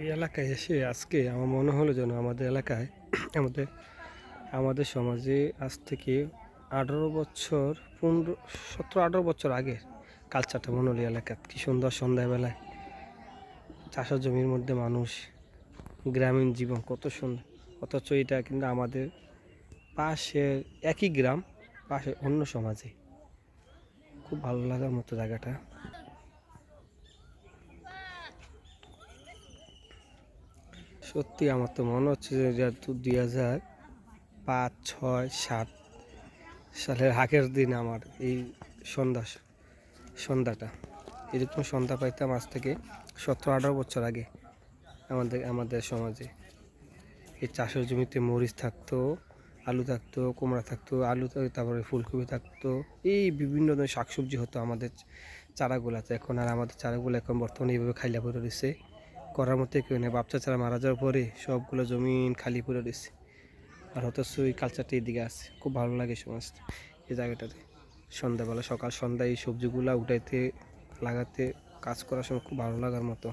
এই এলাকায় এসে আজকে আমার মনে হলো যেন আমাদের এলাকায় আমাদের আমাদের সমাজে আজ থেকে 18 বছর 17-18 বছর আগের কালচারটা মনে হলো। এলাকাত কি সুন্দর সন্ধ্যাবেলায় চাষের জমির মধ্যে মানুষ, গ্রামীণ জীবন কত সুন্দর। অথচ এটা কিন্তু আমাদের পাশের একই গ্রাম, পাশে অন্য সমাজে। খুব ভালো লাগার মতো জায়গাটা। সত্যি আমার তো মনে হচ্ছে যে এটা 2005, 6, 7 সালের আগের দিন আমার এই সন্ধ্যাটা এরকম সন্ধ্যা পাইতাম আজ থেকে 17-18 বছর আগে। আমাদের সমাজে এই চাষের জমিতে মরিচ থাকতো, আলু থাকতো, কুমড়া থাকতো, তারপরে ফুলকপি থাকতো, এই বিভিন্ন ধরনের শাকসবজি হতো আমাদের চারাগুলাতে। এখন আর আমাদের চারাগুলো এখন বর্তমানে এইভাবে খাইলা পড়ে রয়েছে, করার মতো কেউ নেই। বাচ্চা চারা মারা যাওয়ার পরে সবগুলো জমিন খালি পড়ে রয়েছে। আর অথচ এই কালচারটা এদিকে আছে, খুব ভালো লাগে সমাজটা, এই জায়গাটাতে। সন্ধ্যাবেলা সকাল সন্ধ্যায় এই সবজিগুলা উঠাইতে লাগাতে কাজ করার সময় খুব ভালো লাগার মতো।